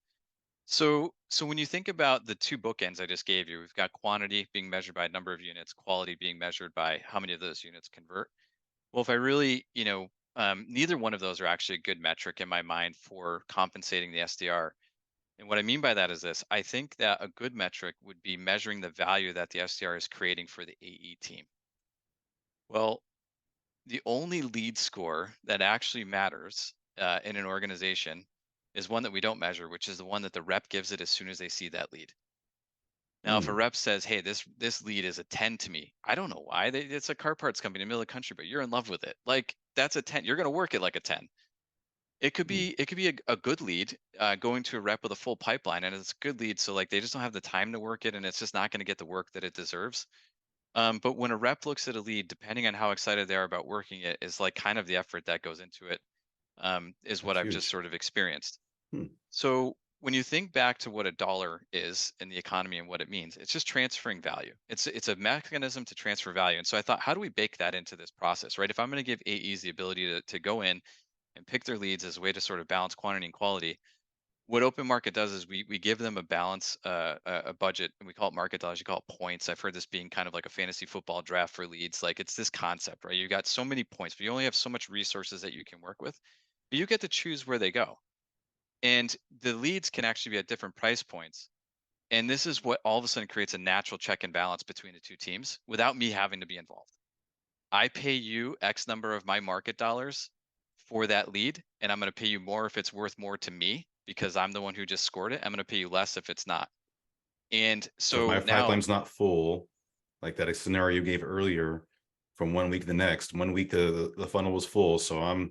So when you think about the two bookends I just gave you, we've got quantity being measured by number of units, quality being measured by how many of those units convert. Well, if I really, neither one of those are actually a good metric in my mind for compensating the SDR. And what I mean by that is this: I think that a good metric would be measuring the value that the SDR is creating for the AE team. Well, the only lead score that actually matters in an organization is one that we don't measure, which is the one that the rep gives it as soon as they see that lead. Now, if a Hmm. rep says, "Hey, this lead is a 10 to me," I don't know why. It's a car parts company in the middle of the country, but you're in love with it. Like that's a 10. You're going to work it like a 10. Hmm. It could be a good lead going to a rep with a full pipeline, and it's a good lead. So like they just don't have the time to work it, and it's just not going to get the work that it deserves. But when a rep looks at a lead, depending on how excited they are about working it, is like kind of the effort that goes into it. Is what That's I've just huge. sort of experienced. Hmm. So when you think back to what a dollar is in the economy and what it means, it's just transferring value. It's a mechanism to transfer value. And so I thought, how do we bake that into this process, right? If I'm going to give AEs the ability to go in and pick their leads as a way to sort of balance quantity and quality, what open market does is we give them a balance, a budget, and we call it market dollars. You call it points. I've heard this being kind of like a fantasy football draft for leads. Like it's this concept, right? You got so many points, but you only have so much resources that you can work with. But you get to choose where they go. And the leads can actually be at different price points. And this is what all of a sudden creates a natural check and balance between the two teams without me having to be involved. I pay you X number of my market dollars for that lead, and I'm going to pay you more if it's worth more to me because I'm the one who just scored it. I'm going to pay you less if it's not. And So if my so now, pipeline's not full, like that scenario you gave earlier, from one week to the next, one week the funnel was full, so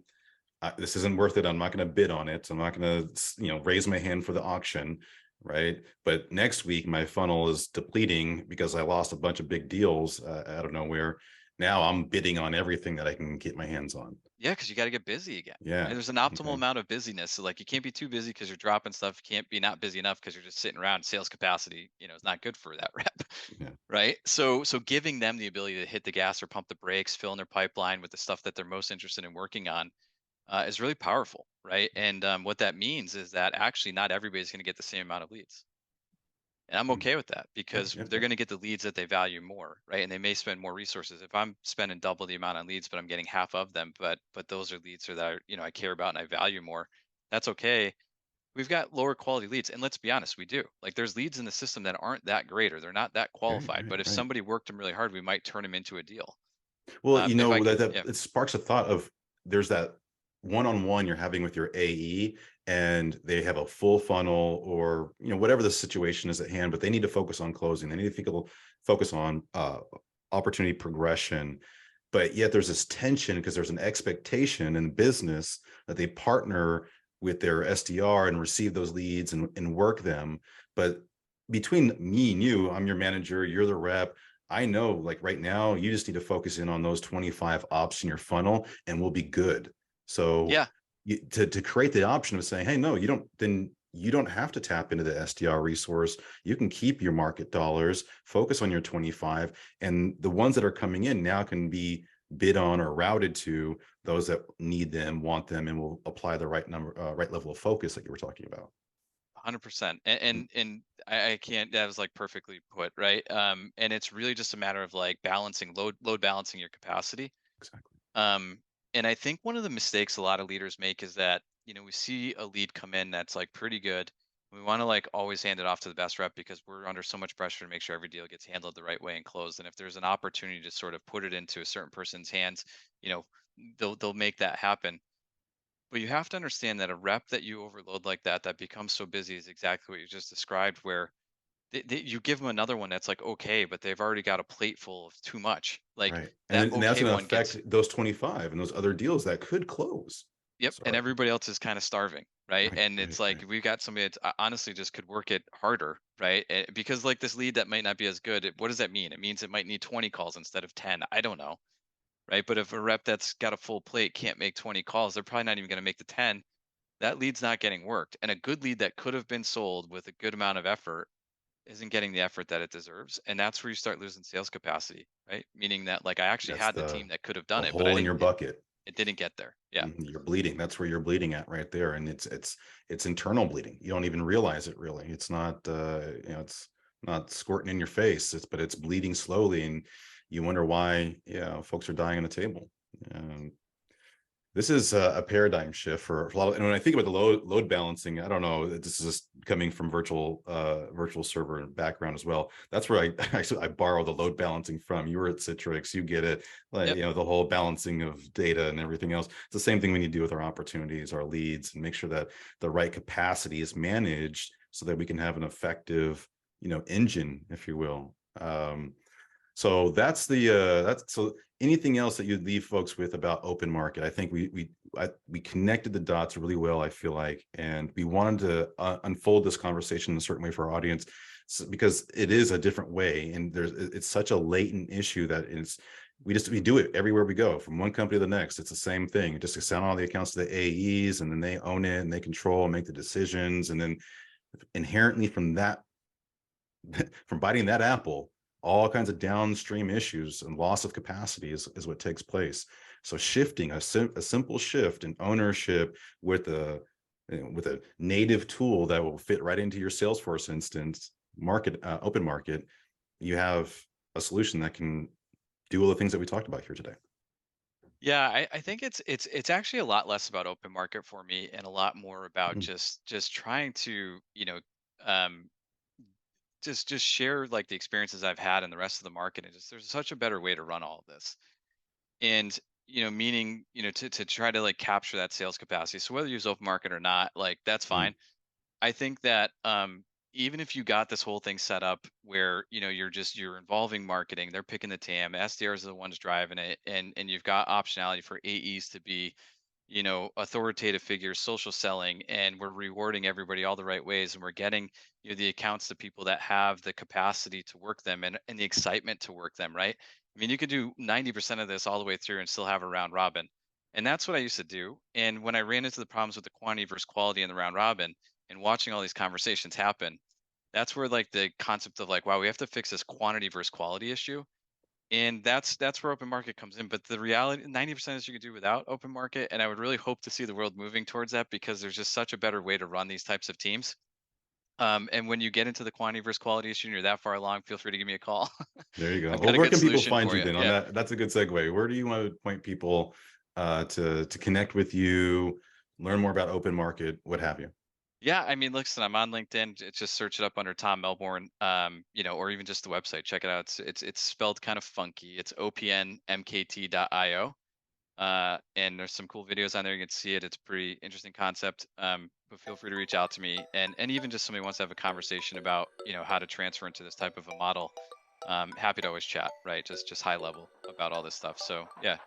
this isn't worth it. I'm not going to bid on it. I'm not going to, raise my hand for the auction, right? But next week, my funnel is depleting because I lost a bunch of big deals out of nowhere. Now I'm bidding on everything that I can get my hands on. yeah, because you got to get busy again. Yeah. And there's an optimal Okay. amount of busyness. So like you can't be too busy because you're dropping stuff. You can't be not busy enough because you're just sitting around. Sales capacity, is not good for that rep. Yeah. Right. So giving them the ability to hit the gas or pump the brakes, fill in their pipeline with the stuff that they're most interested in working on is really powerful. Right. And what that means is that actually not everybody's going to get the same amount of leads. And I'm Mm. okay with that Yep. because Yep. they're Yep. going to get the leads that they value more, right? And they may spend more resources. If I'm spending double the amount on leads, but I'm getting half of them, but those are leads that I care about and I value more, that's okay. We've got lower quality leads, and let's be honest, we do. Like there's leads in the system that aren't that great or they're not that Right. qualified. Right. But if Right. somebody worked them really hard, we might turn them into a deal. Well, If I that can, that yeah, it sparks a thought of, there's that one-on-one you're having with your AE, and they have a full funnel, or whatever the situation is at hand, but they need to focus on closing. They need to focus on opportunity progression. But yet there's this tension because there's an expectation in business that they partner with their SDR and receive those leads and work them. But between me and you, I'm your manager, you're the rep. I know, like right now, you just need to focus in on those 25 ops in your funnel and we'll be good. So yeah, to create the option of saying, hey, no, you don't have to tap into the SDR resource. You can keep your market dollars, focus on your 25, and the ones that are coming in now can be bid on or routed to those that need them, want them, and will apply the right level of focus that you were talking about. 100%. Mm, And I can't, that was like perfectly put, right? And it's really just a matter of like balancing load balancing your capacity. exactly. Um, and I think one of the mistakes a lot of leaders make is that, we see a lead come in that's like pretty good. We want to like always hand it off to the best rep because we're under so much pressure to make sure every deal gets handled the right way and closed. And if there's an opportunity to sort of put it into a certain person's hands, you know, they'll make that happen. But you have to understand that a rep that you overload like that, that becomes so busy, is exactly what you just described, where you give them another one that's like okay, but they've already got a plate full of too much. Like Right. that And that's okay going to one gets. affect those 25 and those other deals that could close. Yep, and Sorry. everybody else is kind of starving, right? Right. And Right. it's like Right. we've got somebody that honestly just could work it harder, right? Because like this lead that might not be as good, what does that mean? It means it might need 20 calls instead of 10. I don't know, right? But if a rep that's got a full plate can't make 20 calls, they're probably not even going to make the 10. That lead's not getting worked. And a good lead that could have been sold with a good amount of effort isn't getting the effort that it deserves. And that's where you start losing sales capacity, right? Meaning that like I actually That's had the team that could have the done it, but I hole in didn't your it, bucket. it didn't get there. Yeah. Mhm, you're bleeding. That's where you're bleeding at right there. And it's internal bleeding. You don't even realize it really. It's not it's not squirting in your face. But it's bleeding slowly and you wonder why, folks are dying on the table. Um, this is a paradigm shift for a lot of, and when I think about the load balancing, I don't know, this is just coming from virtual server background as well. That's where I actually I borrow the load balancing from. You were at Citrix, you get it, like Yep. the whole balancing of data and everything else. It's the same thing we need to do with our opportunities, our leads, and make sure that the right capacity is managed so that we can have an effective, engine, if you will. So that's so anything else that you'd leave folks with about open market? I think we connected the dots really well, I feel like, and we wanted to unfold this conversation in a certain way for our audience, because it is a different way, and it's such a latent issue that we do it everywhere we go, from one company to the next. It's the same thing. Just assign all the accounts to the AEs, and then they own it and they control and make the decisions, and then inherently from that from biting that apple, all kinds of downstream issues and loss of capacity is what takes place. So shifting a simple shift in ownership with a native tool that will fit right into your Salesforce instance market, open market, you have a solution that can do all the things that we talked about here today. Yeah, I think it's actually a lot less about open market for me and a lot more about Mhm. just trying to, um just share like the experiences I've had in the rest of the market, and just there's such a better way to run all of this. And meaning, to try to like capture that sales capacity. So whether you use open market or not, like that's Mhm. fine. I think that even if you got this whole thing set up where you're involving marketing, they're picking the TAM, SDRs are the ones driving it, and you've got optionality for AEs to be authoritative figures, social selling, and we're rewarding everybody all the right ways, and we're getting the accounts to people that have the capacity to work them and the excitement to work them, right? I mean, you could do 90% of this all the way through and still have a round robin. And that's what I used to do. And when I ran into the problems with the quantity versus quality in the round robin and watching all these conversations happen, that's where like the concept of like, wow, we have to fix this quantity versus quality issue. And that's where open market comes in. But the reality, 90% is you could do without open market. And I would really hope to see the world moving towards that because there's just such a better way to run these types of teams. And when you get into the quantity versus quality issue and you're that far along, feel free to give me a call. There you go. I've Well, got a where good can people solution find for you you. then on Yeah. that? That's a good segue. Where do you want to point people to connect with you, learn more about open market, what have you? Yeah, I mean, listen, I'm on LinkedIn. Just search it up under Tom Melbourne, or even just the website. Check it out. It's spelled kind of funky. It's opnmkt.io. And there's some cool videos on there. You can see it. It's a pretty interesting concept. But feel free to reach out to me, and even just somebody wants to have a conversation about how to transfer into this type of a model. Happy to always chat, right? Just high level about all this stuff. So yeah,